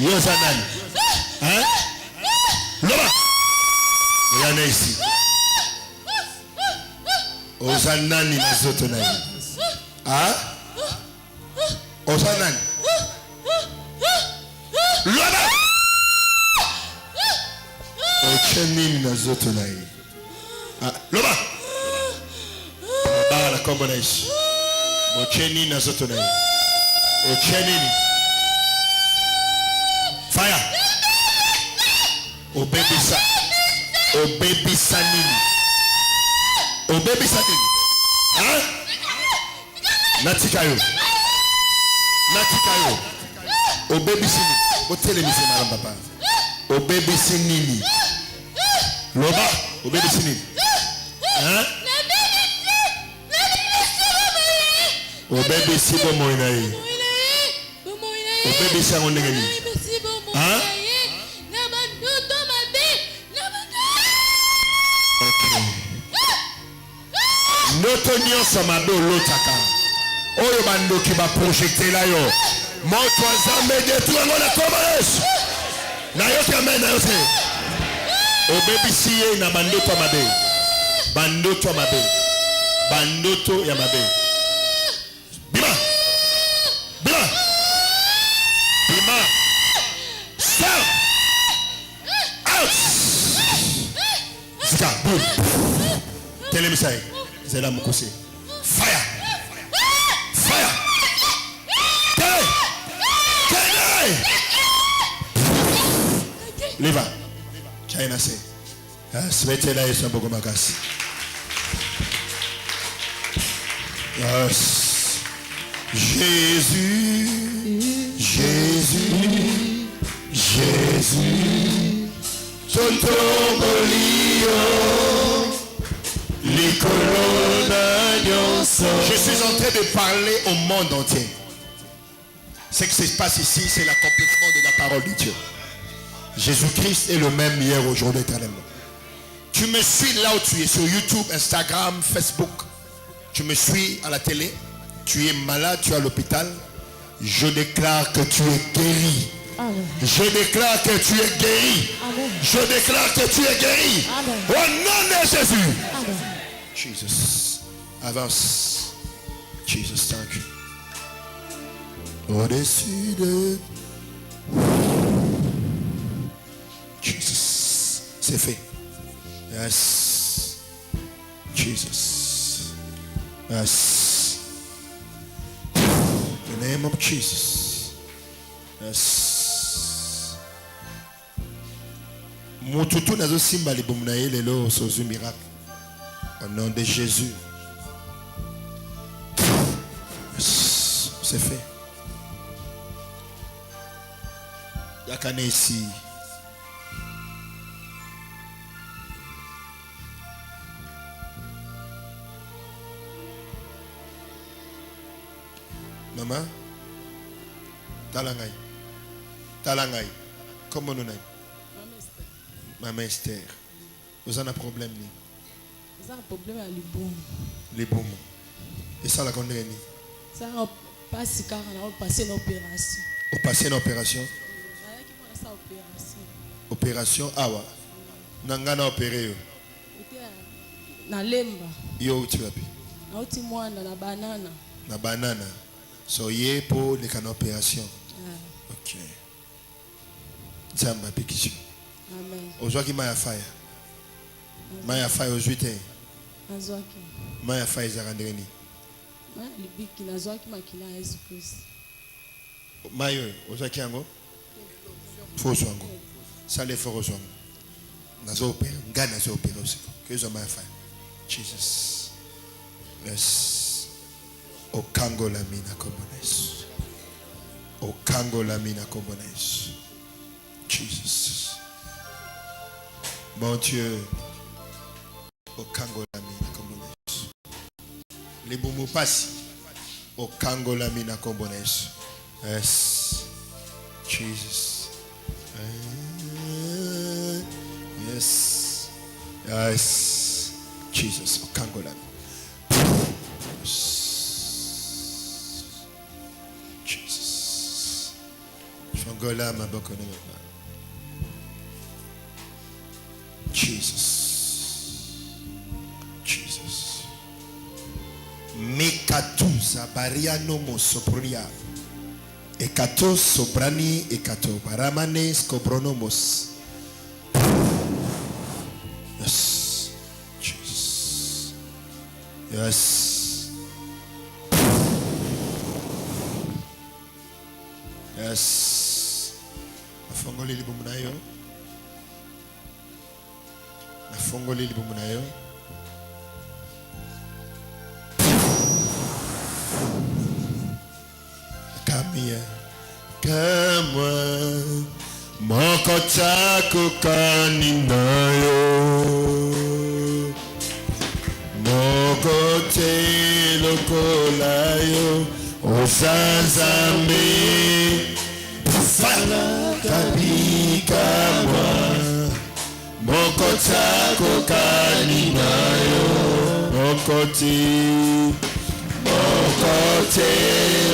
Yosanani. Hein? Loma. Yana ici. Osanani mazoto na yi. Hein? Osanani. Loma. Ochenini mazoto na yi. Loma. Bara kombo na ici. Ochenini mazoto na yi. Ochenini. Fire. Obebisa. Obebisa nini. Obebisa nini. Hein? Natikayo. Natikayo. Obebisi nini. Otele mise madame papa. Obebisi nini. Loba. Obebisi nini. Hein? Obebisi bomo inayi. Obebisi angondenge nini. Hein? Okay. Noto nyonso mabe olotaka. Oyo bandoki ba projecter la yo. Moto azambe détruire ngona koma Yesu. Na yote amen na yote. Obebisi ye na bandoto mabe. Bandoto mabe. Bandoto ya mabe. Bima. Bima. Bima. Stop! Out! Zika, boom! Tell him say, Zela Mukuse. Fire! Fire! Tell Liva. China say. Svetela is a Bogomagas. Yes. Jésus. Jésus. Jésus, son tombolio, je suis en train de parler au monde entier. Ce qui se passe ici, c'est l'accomplissement de la parole de Dieu. Jésus-Christ est le même hier, aujourd'hui, éternellement. Tu me suis là où tu es, sur YouTube, Instagram, Facebook. Tu me suis à la télé. Tu es malade, tu es à l'hôpital. Je déclare que tu es guéri. Amen. Je déclare que tu es guéri. Amen. Je déclare que tu es guéri. Amen. Au nom de Jésus. Amen. Jesus. Avance. Jesus, thank you. Au-dessus de... Jesus. C'est fait. Yes. Jesus. Yes. In the name of Jesus. Yes. Mututu nazo simba libomu na ye lelo sozu miracle. Au nom de Jésus. Yes. C'est fait. Yakane ici. Maman, Talangai. Talangai. Comment nous n'avons? Maman Esther. Vous avez un problème? Vous avez un problème à l'Iboum. L'Iboum. Et ça, la condamné? Ça, on passe car on a passé l'opération. On passe l'opération? Opération Awa. Nangana opéré. Na lemba. Yo tu as pu. Na uti mwanda na banana. Na banana. So ye pour les canaux opération. Ok. Zamba pikishu. Amen. Aujourd'hui maya fire. Maya fire aujourd'hui. Nazwaki. Maya fire zarandreni. Ma libiki nazwaki makila Yesu Kristo. Mayo aujourd'hui yango. Faux wango. Sale faux wango. Nazo opérer. Ngana nazo opérer aussi. Que zo maya fire. Jesus. Yes. Okango la mina kombones. Okango la mina kombones. Jesus. Mon Dieu. Okango la mina kombones. Les boumou passi. Okango la mina kombones. Yes. Jesus. Yes. Yes. Jesus. Okango la mina. Jesus. Fangola ma bokone ma. Jesus. Jesus. Mekatuza bariano mosopronia. Ekato sobrani ekato baramane skobronomos. Yes. Jesus. Yes. Yes. Afongoli libomunayo. Afongoli libomunayo. Kamia. Kamwa. Moko chako kaninayo. Moko te lokolayo. Osazambe. Sala kabika mwa. Moko chako kaninayo. Moko te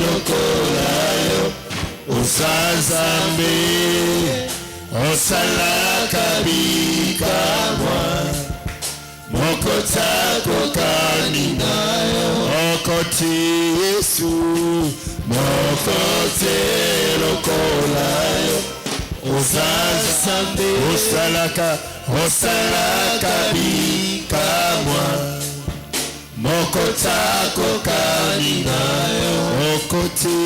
lokolayo. Osazambe. Osala kabika mwa. Moko chako kaninayo. Moko Yesu. Moko te lokolayo. Osazambe. Osalaka bikamwa. Moko chako kaninayo. Moko te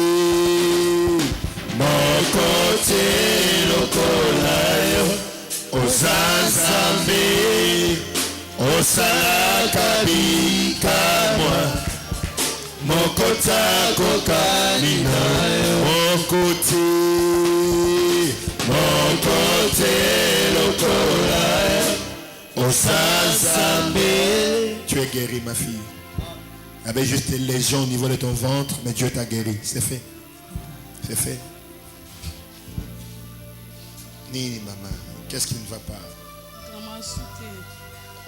lokolayo. Osazambe. Osalaka bikamwa. Moko chako kaninayo. Moko te lokolayo. Osazambe. Tu es guérie, ma fille. Avec juste des lésions au niveau de ton ventre, mais Dieu t'a guéri. C'est fait. C'est fait. Nini maman, qu'est-ce qui ne va pas?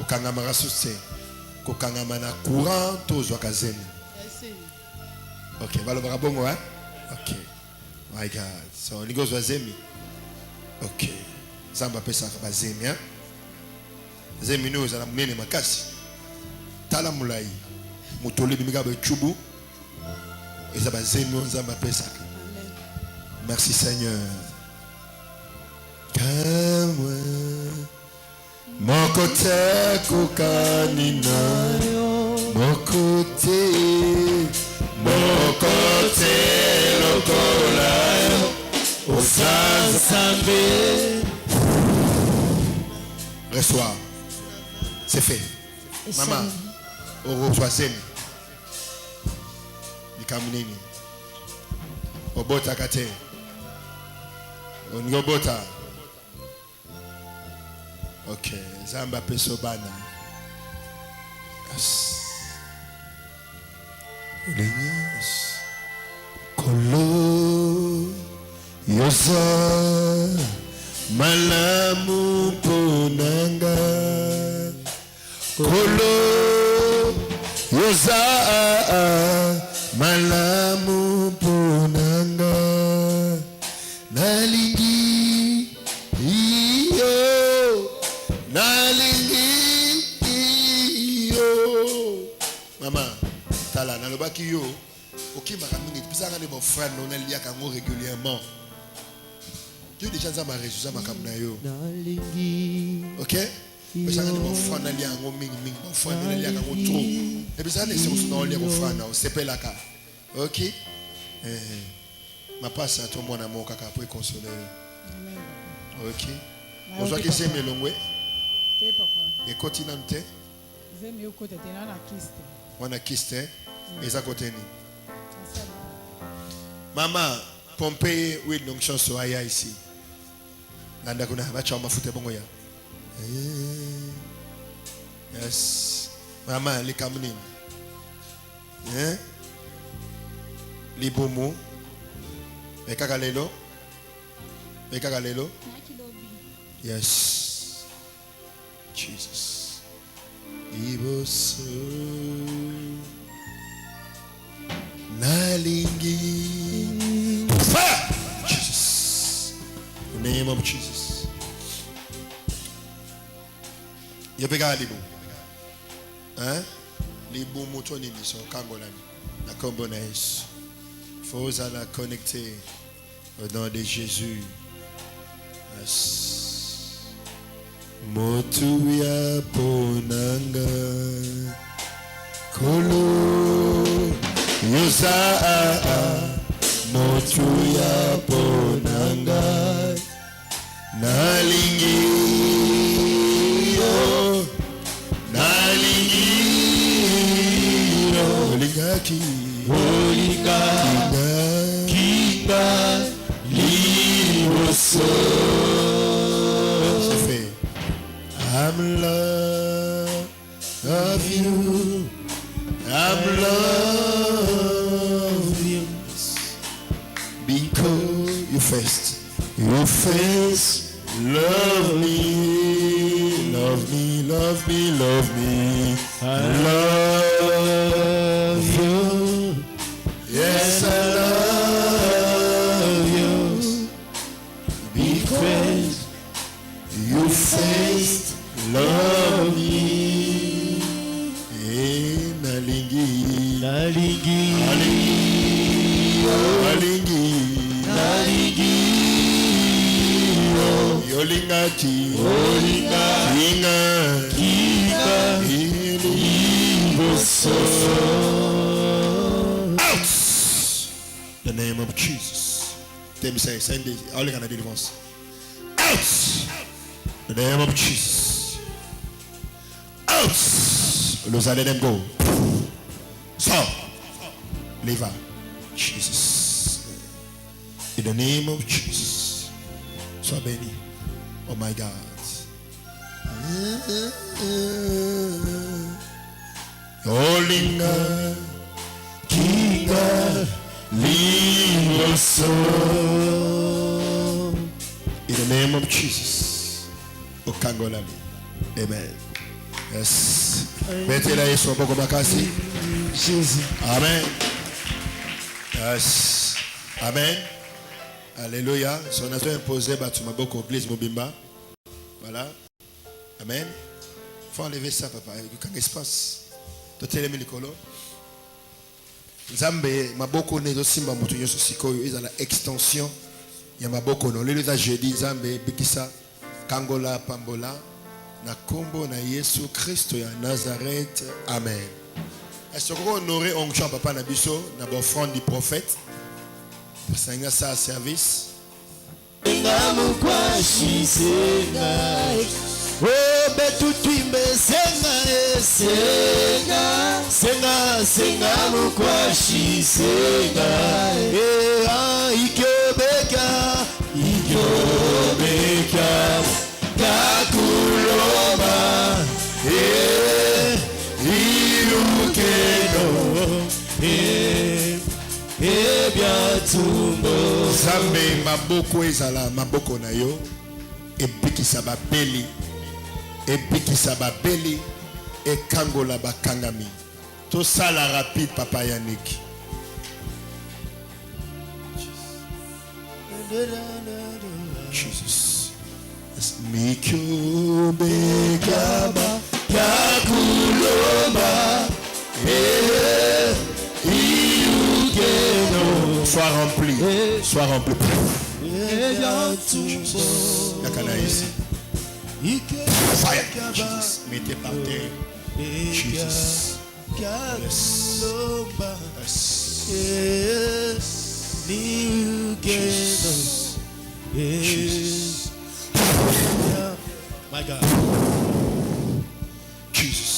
Okangamara soutien. Kokangamana courant, tous wakazeni. Ok, valobara bongo, hein? Ok. My God. So, Nigo Zwazemi. Ok. Zamba pesa bazemi, hein? Zemi nous zala munene makasi. Tala mulai. Mutoli bimika be chubu. Ezaba zemi zamba pesa. Merci Seigneur. Kamwa. Moko te kukaninayo. Moko te lokolayo. Osazambe. Reçois. C'est fait. Maman. Orozoisem. Nikamunini. Obota kate. Onyobota. Ok. Zamba pesobana. Yes. Yes. Kolo yoza malamu ponanga Kolo yoza malamu ponanga nalingi iyo Maman tala nalobaki yo OK makamini bizarre les bons frères non elia kango régulièrement Dieu déjà ça m'a résoudre makamna yo OK bizarre les bons frères nalia ngo mingi bon frère nalia kango trop et bizarre les choses non les bons frères na sepelaka OK ma passe à ton mon amour kaka pour consoler OK bonjour qui c'est melongwe et continente zemi ukote tena na kiste wana kiste eza koteni Maman, Pompée, oui, donc chance aya ici. Nanda kuna bacha mafuta bongo ya. Yes. Maman, les kamni. Hein? Libomo. Ekagalelo. Ekagalelo. Yes. Jesus. Iboso. Nalingi. Fire! Jesus. In the name of Jesus. Yepega libo. Hein? Libo motoni ni so kangolani. Na kombo na Yesu. Faut la connecter au nom de Jésus. Yes. Motu ya ponanga. Kolo. Yosa motu ya ponanga nalingi olingaki kinga liboso c'est fait I'm love of you I'm love you because you first love me I love you yes I love you because you first love me Nalingi Yolingati out the name of Jesus. Them say send it all you gonna do once out the name of Jesus out. Let's let them go. So, live out. Jesus. In the name of Jesus. So many. Oh my God. Holinga, Kinga, Liboso. In the name of Jesus. Okangolali. Amen. Yes. Mettez la Yesu boko makasi. Jésus. Amen. Yes. Amen. Alléluia. Son nation imposé batu maboko église mobimba. Voilà. Amen. Faut enlever ça papa. Quand espace. Totelemi likolo. Nzambe maboko nezo simba mutu nyoso sikoyo ezala extension ya maboko no. Lelo za jeudi Nzambe bikisa kangola pambola. Na kombo na Yesu Christo ya Nazareth. Amen. Est-ce qu'on honorer onction papa na biso na offrande du prophète? Seigneur ça service. Ngamu kwa shisenga. Oh betu twimbe senga senga senga senga mu kwa shisenga. Ikebeka Kakuloma irukeno biatu Zambe maboko ezala maboko na yo. Ebikisa babeli. Ebikisa babeli. Ekangola bakangami. Tout ça la rapide, Papa Yannick. Jesus. Mikyo begaba yakulomba sois rempli. Sois rempli. Yakana ici. Fire. Jesus. Mettez par terre. Jesus. Yes. Jesus. My God. Jesus.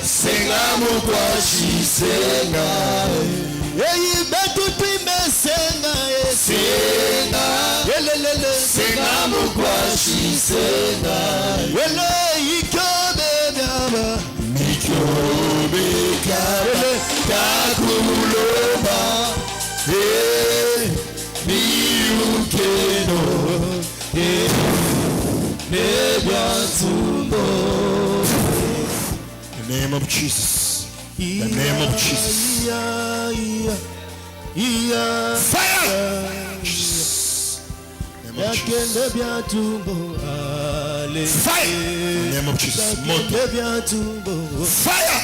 Senga mukwashi senga Yeyi betu twime senga senga Yelelele senga mukwashi senga Yele ikobe nyama Mikobe kaba Kakuloba Miyukeno Nebyantumbo. The name of Jesus. The name of Jesus. Fire! Jesus. The name of Jesus. Fire! The name of Jesus. Fire!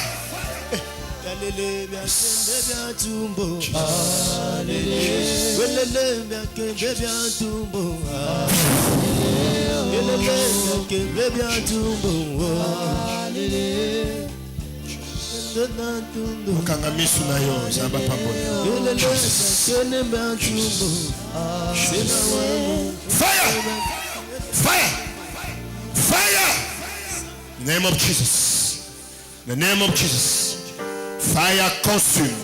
Ukangamisu na yo zamba pamoja. Fire! Fire! Fire! The name of Jesus. The name of Jesus. Fire consume.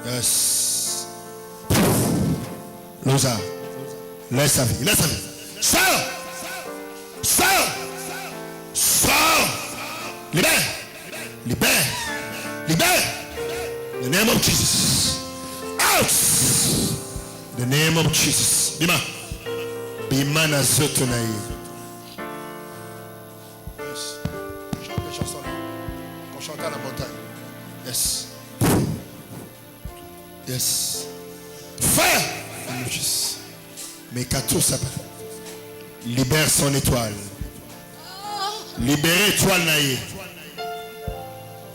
Yes. Loza. Laisse la vie. Laisse la vie. Sors! Sors! Sors! Libère! Libère! Libère! The name of Jesus. Out! The name of Jesus. Bima. Bima na zoto na ye. Yes. Chante des chansons là. Qu'on chante à la montagne. Yes. Yes. Fire! The name of Jesus. Mais Kato Saba. Libère son étoile. Libérez étoile naïe.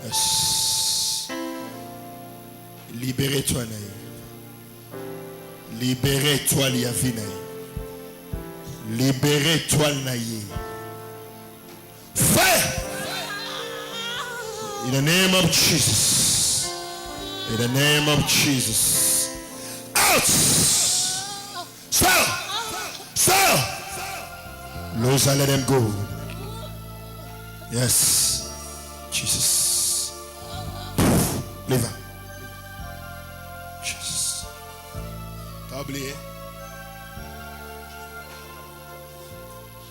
Yes. Libérez étoile naïe. Libérez étoile yavi naïe. Libérez étoile naïe. Fire! In the name of Jesus. In the name of Jesus. Out! Stop! Stop! Losa, let them go. Yes. Jesus. Leave her. Jesus. T'as oublié?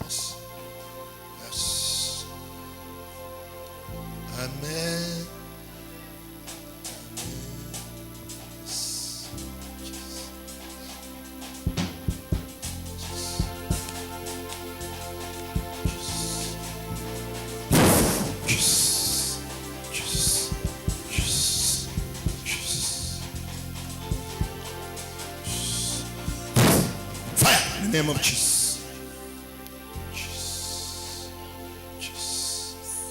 Yes. Yes. Amen. In the name of Jesus. Jesus. Jesus.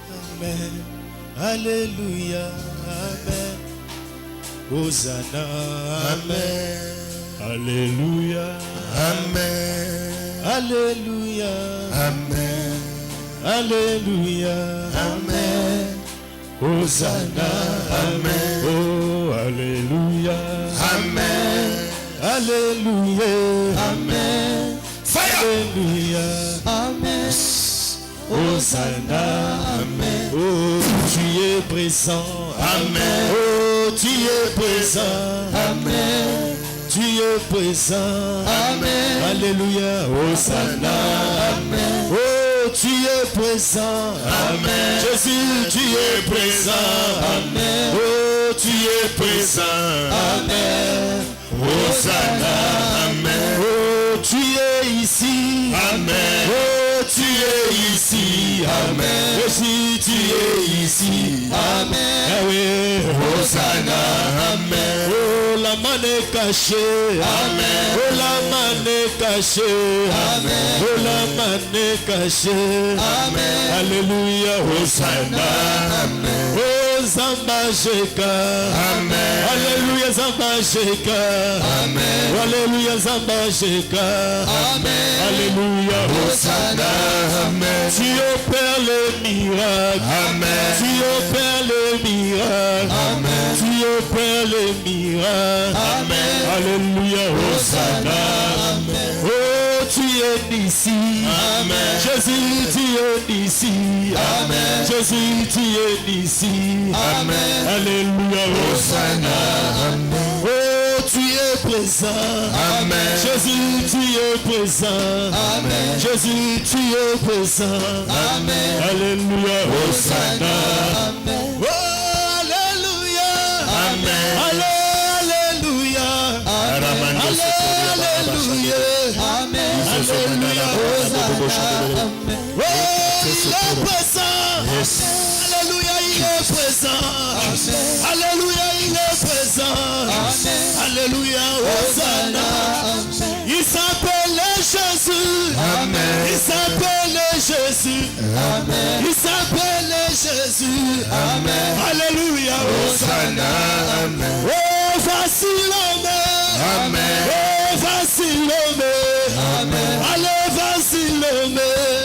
Amen. Hallelujah. Amen. Hosanna. Amen. Alléluia. Amen. Alléluia. Amen. Alléluia. Amen. Hosanna. Amen. Oh, Alléluia. Amen. Alléluia. Amen. Fire. Alléluia. Amen. Hosanna. Amen. Oh, tu es présent. Amen. Oh, tu es présent. Amen. Tu es présent. Amen. Alléluia. Hosanna. Amen. Oh, tu es présent. Amen. Jésus, tu es présent. Amen. Oh, tu es Présent. Amen. Hosanna. Amen. Oh, tu es ici. Amen. Oh, tu es ici. Amen. Jésus, tu es ici. Amen. Ah oui. Hosanna. Amen. Oh, la main est cachée. Amen. Oh, la main est cachée. Amen. Oh, la main est cachée. Amen. Alléluia. Hosanna. Amen. Oh, Zamba Sheka. Amen. Alléluia. Zamba Sheka. Amen. Alléluia. Zamba Sheka. Amen. Alléluia. Hosanna. Amen. Tu opères le miracle. Amen. Tu opères le miracle. Amen. Tu opères le miracle. Amen. Alléluia. Hosanna. Amen. Oh, tu es ici. Amen. Jésus, tu es ici. Amen. Jésus, tu es ici. Amen. Alléluia. Hosanna. Amen. Oh, tu es présent. Amen. Jésus, tu es présent. Amen. Jésus, tu es présent. Amen. Alléluia. Hosanna. Amen. Oh, alléluia. Amen. Alléluia. Alléluia. Amen. Alléluia. Hosanna. Oh, il est présent. Alléluia, il est présent. Alléluia, il est présent. Alléluia, Hosanna. Il s'appelle Jésus. Amen. Il s'appelle Jésus. Amen. Il s'appelle Jésus. Amen. Alléluia, Hosanna. Amen. Oh, voici l'homme. Amen. Oh, voici l'homme. Amen. Allez, voici l'homme.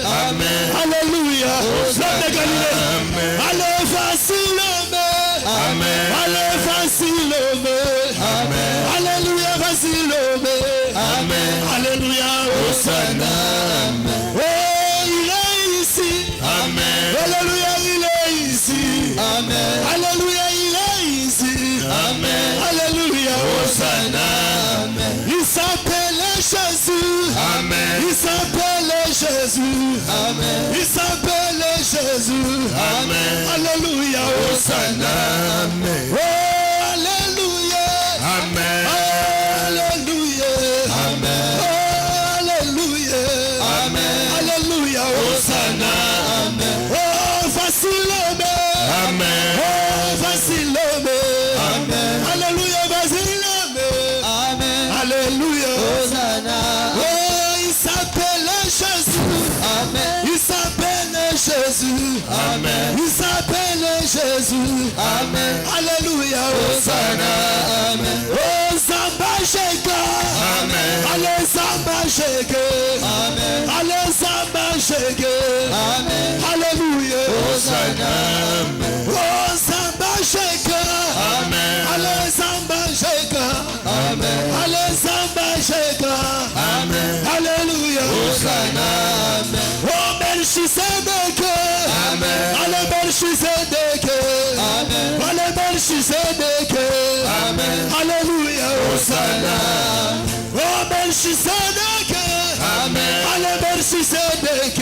Amen. Alléluia. L'homme de Galilée. Amen. Allez, voici l'homme. Amen. Allez, voici l'homme. Amen. Alléluia, voici l'homme. Amen. Alléluia. Hosanna. Amen. Oh, il est ici. Amen. Alléluia, il est ici. Amen. Alléluia, il est ici. Amen. Alléluia. Hosanna. Amen. Il s'appelle Jésus. Amen. Il s'appelle Jésus. Amen. Il s'appelle Jésus. Amen. Alléluia. Hosanna. Amen. Oh, alléluia. Amen. Alléluia. Amen. Oh, alléluia. Amen. Alléluia. Hosanna. Amen. Oh, voici l'homme. Amen. Oh, voici l'homme. Amen. Alléluia, voici l'homme. Amen. Alléluia. Hosanna. Oh, il s'appelle Jésus. Amen. Il s'appelle Jésus. Amen. Il s'appelle Jésus. Amen. Alléluia. Hosanna. Amen. Oh, Zamba Sheka. Amen. Allez, Zamba Sheka. Amen. Allez, Zamba Sheka. Amen. Alléluia. Hosanna. Amen. Oh, Zamba Sheka. Amen. Allez, Zamba Sheka. Amen. Allez, Zamba Sheka. Amen. Alléluia. Hosanna. Amen. Oh, Melchizedek. Amen. Allez, Melchizedek. Amen. Allez, Melchizedek. Amen. Alléluia. Hosanna. Oh, Melchizedek. Amen. Allez, Melchizedek.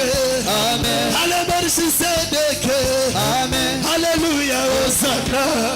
Amen. Allez, Melchizedek. Amen. Alléluia. Hosanna.